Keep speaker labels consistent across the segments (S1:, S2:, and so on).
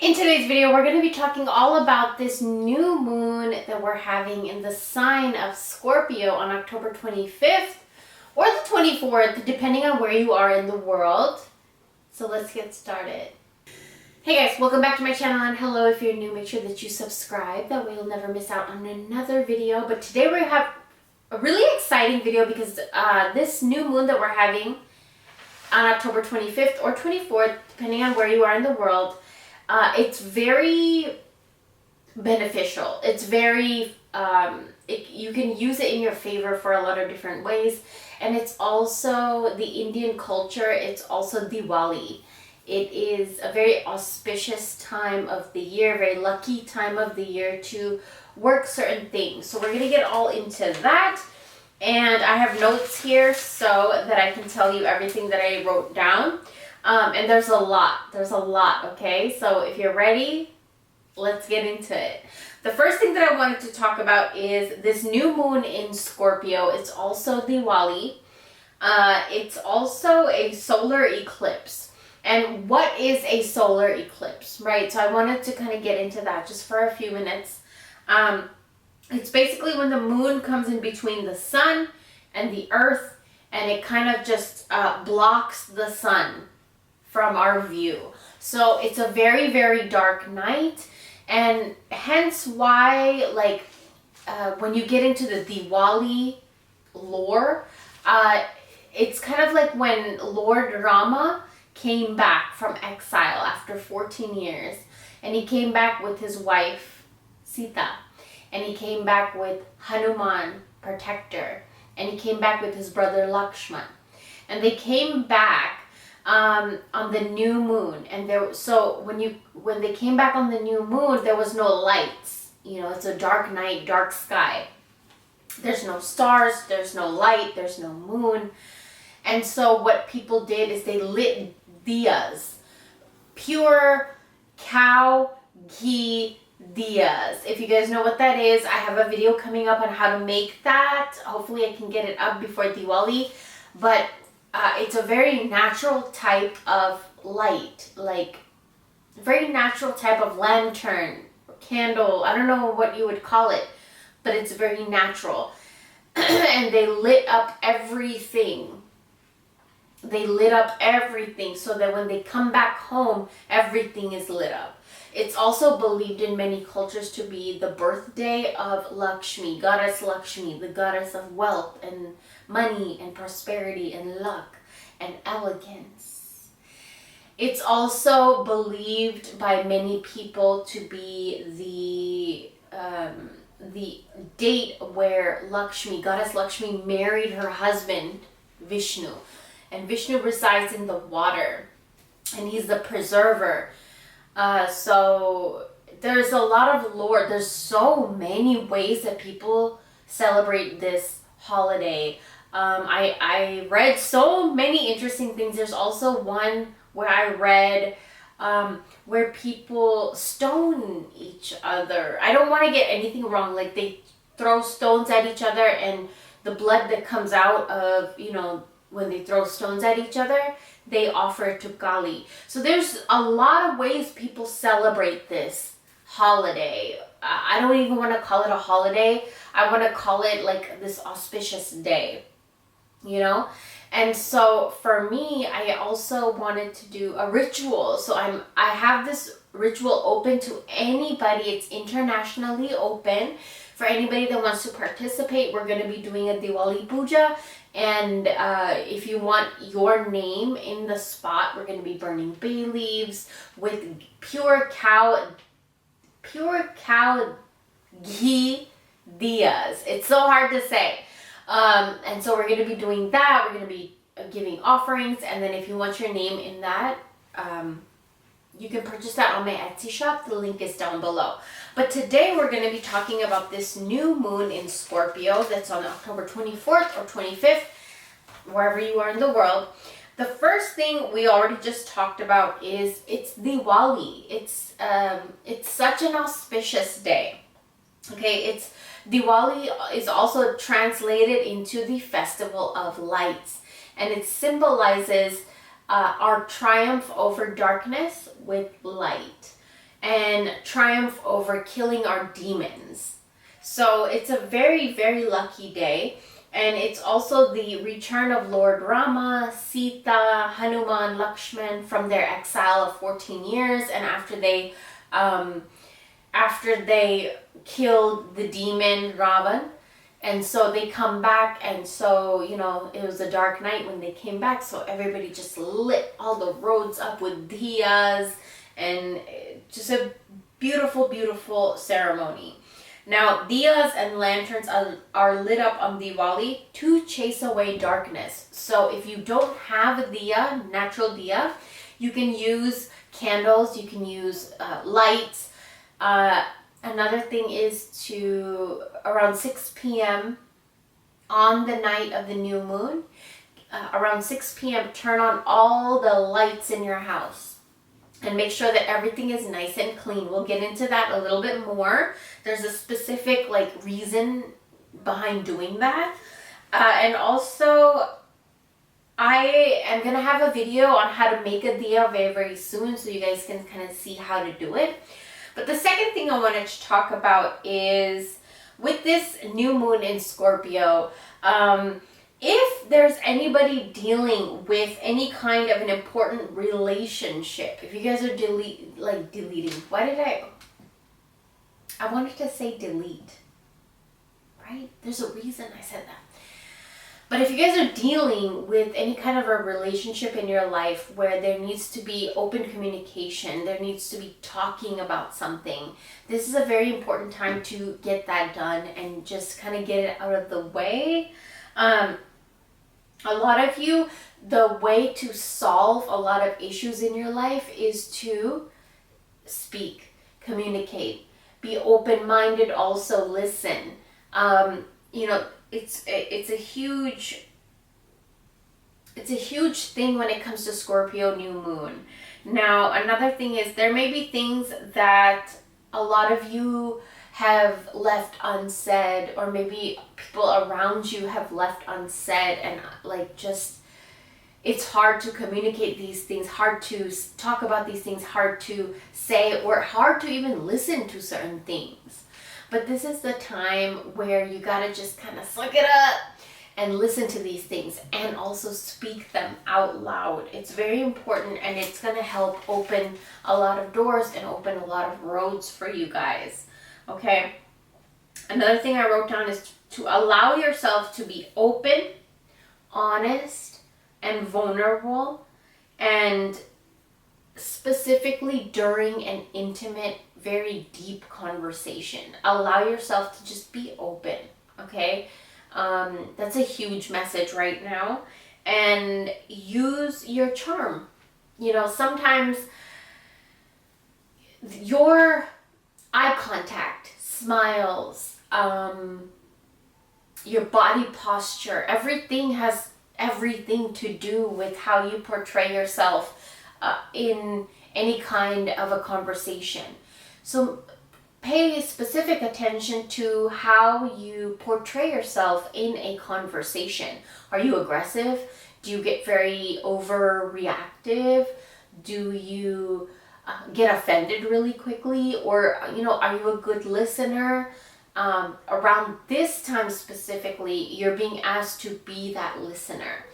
S1: In today's video, we're going to be talking all about this new moon that we're having in the sign of Scorpio on October 25th or the 24th, depending on where you are in the world. So let's get started. Hey guys, welcome back to my channel, and hello if you're new, make sure that you subscribe. That way you'll never miss out on another video. But today we have a really exciting video because this new moon that we're having on October 25th or 24th, depending on where you are in the world, it's very beneficial. It's very, you can use it in your favor for a lot of different ways. And it's also the Indian culture. It's also Diwali. It is a very auspicious time of the year, very lucky time of the year to work certain things. So we're going to get all into that. And I have notes here so that I can tell you everything that I wrote down. And there's a lot, okay? So if you're ready, let's get into it. The first thing that I wanted to talk about is this new moon in Scorpio. It's also Diwali. It's also a solar eclipse. And what is a solar eclipse, right? So I wanted to kind of get into that just for a few minutes. It's basically when the moon comes in between the sun and the earth, and it kind of just blocks the sun from our view. So it's a very, very dark night, and hence why, when you get into the Diwali lore, it's kind of like when Lord Rama came back from exile after 14 years, and he came back with his wife Sita, and he came back with Hanuman, protector, and he came back with his brother Lakshman, and they came back on the new moon. And when they came back on the new moon, there was no lights. You know, it's a dark night, dark sky. There's no stars, there's no light, there's no moon. And so what people did is they lit diyas, pure cow ghee diyas. If you guys know what that is, I have a video coming up on how to make that. Hopefully I can get it up before Diwali. But it's a very natural type of light, like very natural type of lantern, candle. I don't know what you would call it, but it's very natural. And they lit up everything. They lit up everything so that when they come back home, everything is lit up. It's also believed in many cultures to be the birthday of Lakshmi, goddess Lakshmi, the goddess of wealth and money and prosperity and luck and elegance. It's also believed by many people to be the date where Lakshmi, goddess Lakshmi, married her husband Vishnu. And Vishnu resides in the water, and he's the preserver. So there's a lot of lore. There's so many ways that people celebrate this holiday. I read so many interesting things. There's also one where I read where people stone each other. I don't want to get anything wrong. Like, they throw stones at each other, and the blood that comes out of, when they throw stones at each other, they offer it to Kali. So there's a lot of ways people celebrate this holiday. I don't even want to call it a holiday. I want to call it like this auspicious day, And so for me, I also wanted to do a ritual. So I have this ritual open to anybody. It's internationally open for anybody that wants to participate. We're going to be doing a Diwali puja. And if you want your name in the spot, we're going to be burning bay leaves with pure cow ghee diyas. It's so hard to say. And so we're going to be doing that. We're going to be giving offerings. And then if you want your name in that, you can purchase that on my Etsy shop. The link is down below. But today we're going to be talking about this new moon in Scorpio that's on October 24th or 25th, wherever you are in the world. The first thing we already just talked about is it's Diwali. It's such an auspicious day. Okay, Diwali is also translated into the Festival of Lights, and it symbolizes our triumph over darkness with light. and triumph over killing our demons. So it's a very, very lucky day. And it's also the return of Lord Rama, Sita, Hanuman, Lakshman from their exile of 14 years. And after they killed the demon Ravan, and so they come back, and so, you know, it was a dark night when they came back, so everybody just lit all the roads up with diyas, and just a beautiful, beautiful ceremony. Now, diyas and lanterns are lit up on Diwali to chase away darkness. So if you don't have a diya, natural diya, you can use candles, you can use lights. Another thing is to, around 6 p.m. on the night of the new moon, around 6 p.m., turn on all the lights in your house. And make sure that everything is nice and clean. We'll get into that a little bit more. There's a specific reason behind doing that. And also, I am going to have a video on how to make a diya very, very soon, so you guys can kind of see how to do it. But the second thing I wanted to talk about is, with this new moon in Scorpio, if there's anybody dealing with any kind of an important relationship, if you guys are deleting, I wanted to say delete, right? There's a reason I said that. But if you guys are dealing with any kind of a relationship in your life where there needs to be open communication, there needs to be talking about something, this is a very important time to get that done and just kind of get it out of the way. A lot of you, the way to solve a lot of issues in your life is to speak, communicate, be open-minded, also listen. It's a huge thing when it comes to Scorpio new moon. Now, another thing is, there may be things that a lot of you have left unsaid, or maybe people around you have left unsaid, and it's hard to communicate these things, hard to talk about these things, hard to say, or hard to even listen to certain things. But this is the time where you gotta just kind of suck it up and listen to these things, and also speak them out loud. It's very important, and it's gonna help open a lot of doors and open a lot of roads for you guys. Okay, another thing I wrote down is to allow yourself to be open, honest, and vulnerable, and specifically during an intimate, very deep conversation. Allow yourself to just be open, okay? That's a huge message right now. And use your charm. You know, sometimes your eye contact, smiles, your body posture, everything has everything to do with how you portray yourself in any kind of a conversation. So pay specific attention to how you portray yourself in a conversation. Are you aggressive? Do you get very overreactive? Do you get offended really quickly? Or, are you a good listener? Around this time specifically, you're being asked to be that listener.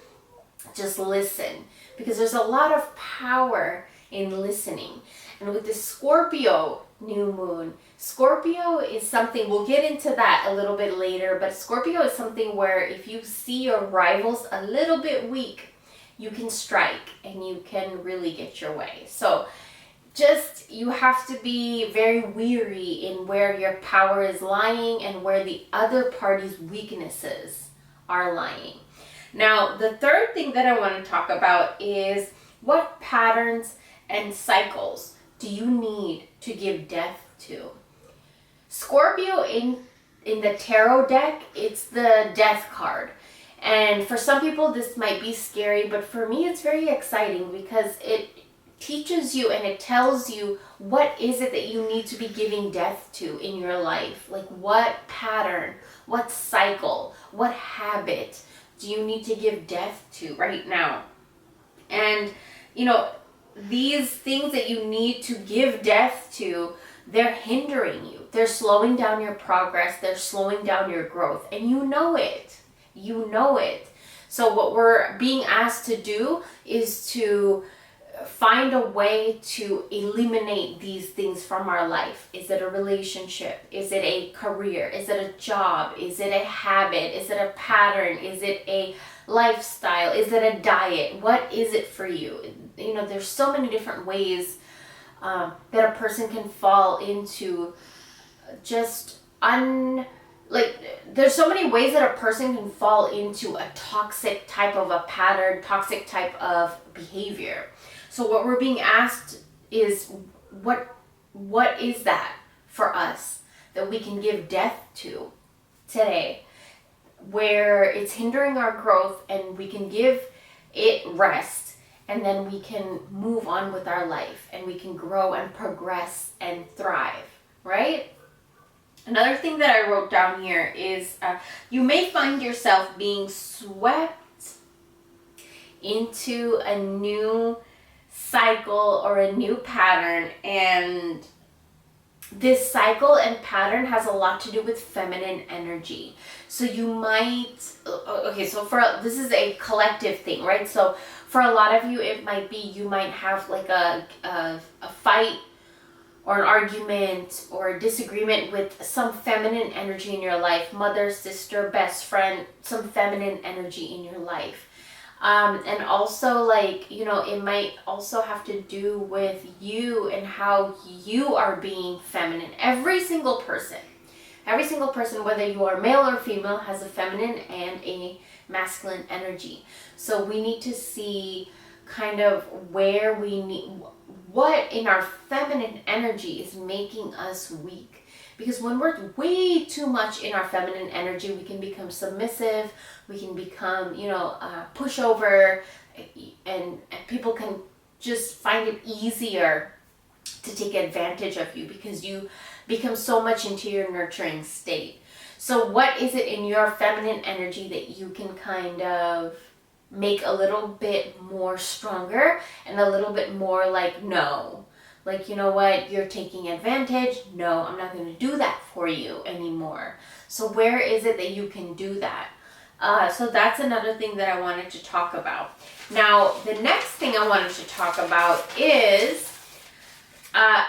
S1: Just listen, because there's a lot of power in listening. And with the Scorpio new moon, Scorpio is something, we'll get into that a little bit later, but Scorpio is something where if you see your rivals a little bit weak, you can strike and you can really get your way. So you have to be very weary in where your power is lying and where the other party's weaknesses are lying. Now, the third thing that I want to talk about is, what patterns and cycles do you need to give death to? Scorpio in the tarot deck, it's the death card. And for some people this might be scary, but for me it's very exciting, because it teaches you and it tells you what is it that you need to be giving death to in your life. Like, what pattern, what cycle, what habit do you need to give death to right now? And these things that you need to give death to, they're hindering you. They're slowing down your progress. They're slowing down your growth. And you know it. You know it. So what we're being asked to do is to find a way to eliminate these things from our life. Is it a relationship? Is it a career? Is it a job? Is it a habit? Is it a pattern? Is it a lifestyle? Is it a diet? What is it for you? You know, there's so many different ways that a person can fall into just there's so many ways that a person can fall into a toxic type of a pattern, toxic type of behavior. So what we're being asked is, what is that for us that we can give death to today, where it's hindering our growth, and we can give it rest, and then we can move on with our life, and we can grow and progress and thrive, right? Another thing that I wrote down here is you may find yourself being swept into a new cycle or a new pattern, and this cycle and pattern has a lot to do with feminine energy. So you might, okay, so this is a collective thing, right? So for a lot of you, it might be, you might have like a fight or an argument or a disagreement with some feminine energy in your life, mother, sister, best friend, some feminine energy in your life. And also, like, you know, it might also have to do with you and how you are being feminine. Every single person, whether you are male or female, has a feminine and a masculine energy. So we need to see kind of where we need, what in our feminine energy is making us weak. Because when we're way too much in our feminine energy, we can become submissive, we can become, pushover, and people can just find it easier to take advantage of you because you become so much into your nurturing state. So what is it in your feminine energy that you can kind of make a little bit more stronger and a little bit more like, no, like, you know what, you're taking advantage. No, I'm not going to do that for you anymore. So where is it that you can do that? So that's another thing that I wanted to talk about. Now, the next thing I wanted to talk about is,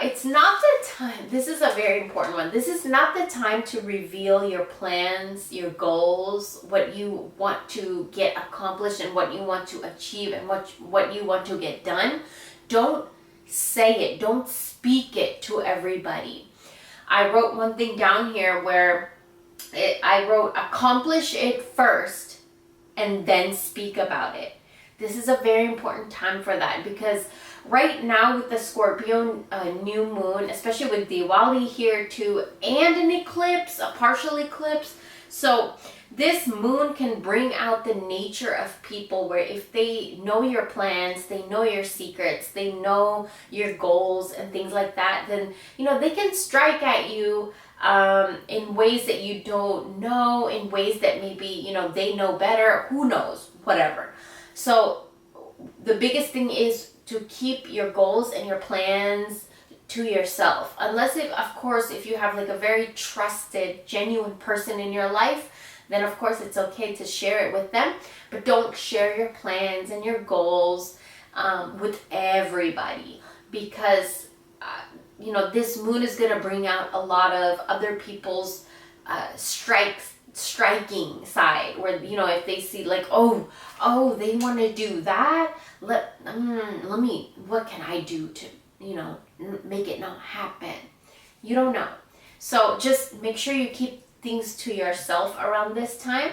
S1: it's not the time, this is a very important one. This is not the time to reveal your plans, your goals, what you want to get accomplished and what you want to achieve and what you want to get done. Don't say it. Don't speak it to everybody. I wrote one thing down here where I wrote, accomplish it first and then speak about it. This is a very important time for that, because right now with the Scorpio new moon, especially with Diwali here too, and an eclipse, a partial eclipse, so this moon can bring out the nature of people where if they know your plans, they know your secrets, they know your goals and things like that, then, you know, they can strike at you in ways that you don't know, in ways that maybe, you know, they know better, who knows, whatever. So the biggest thing is to keep your goals and your plans to yourself. Unless, of course, if you have like a very trusted, genuine person in your life, then of course it's okay to share it with them. But don't share your plans and your goals with everybody, because this moon is going to bring out a lot of other people's striking side, where, you know, if they see like, oh, they want to do that, let me, what can I do to, make it not happen? You don't know. So just make sure you keep things to yourself around this time.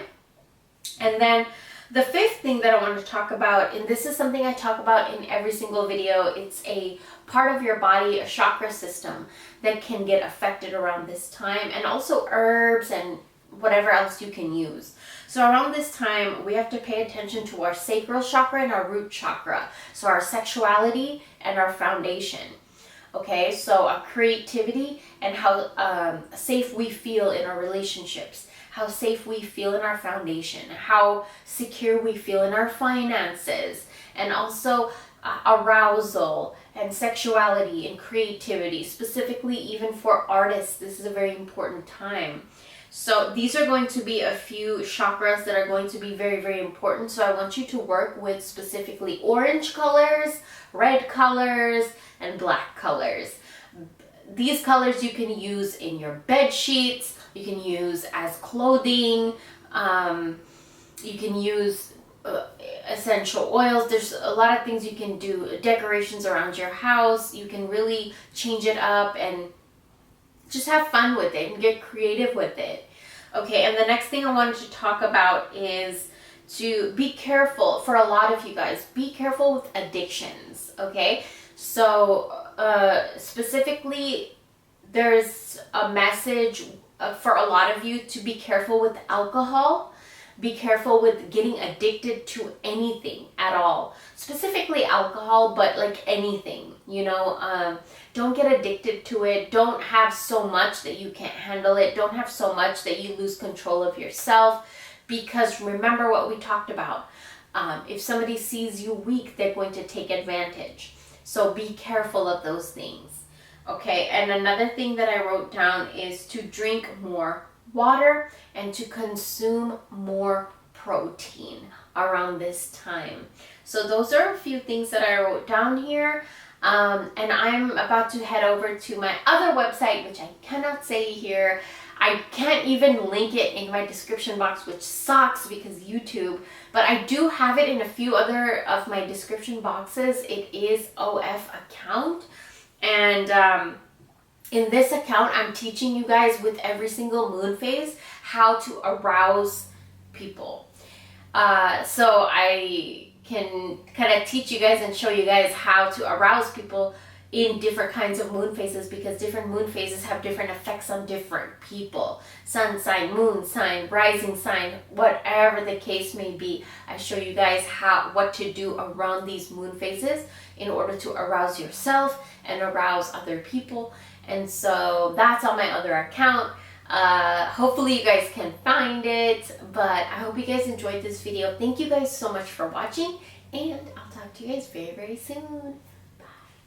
S1: And then the fifth thing that I want to talk about, and this is something I talk about in every single video, it's a part of your body, a chakra system that can get affected around this time, and also herbs and whatever else you can use. So around this time, we have to pay attention to our sacral chakra and our root chakra. So our sexuality and our foundation. Okay, so our creativity and how safe we feel in our relationships, how safe we feel in our foundation, how secure we feel in our finances, and also arousal and sexuality and creativity. Specifically, even for artists, this is a very important time. So these are going to be a few chakras that are going to be very, very important. So I want you to work with specifically orange colors, red colors, and black colors. These colors you can use in your bed sheets, you can use as clothing, you can use essential oils. There's a lot of things you can do, decorations around your house. You can really change it up and just have fun with it and get creative with it. Okay, and the next thing I wanted to talk about is to be careful. For a lot of you guys, be careful with addictions. Okay, so specifically, there's a message for a lot of you to be careful with alcohol. Be careful with getting addicted to anything at all. Specifically alcohol, but like anything, you know. Don't get addicted to it. Don't have so much that you can't handle it. Don't have so much that you lose control of yourself. Because remember what we talked about. If somebody sees you weak, they're going to take advantage. So be careful of those things. Okay, and another thing that I wrote down is to drink more water and to consume more protein around this time. So those are a few things that I wrote down here. And I'm about to head over to my other website, which I cannot say here. I can't even link it in my description box, which sucks because YouTube, but I do have it in a few other of my description boxes. It is OF account. And in this account, I'm teaching you guys with every single moon phase how to arouse people. So I can kind of teach you guys and show you guys how to arouse people in different kinds of moon phases, because different moon phases have different effects on different people. Sun sign, moon sign, rising sign, whatever the case may be. I show you guys what to do around these moon phases in order to arouse yourself and arouse other people. And so that's on my other account. Hopefully you guys can find it, but I hope you guys enjoyed this video. Thank you guys so much for watching, and I'll talk to you guys very, very soon.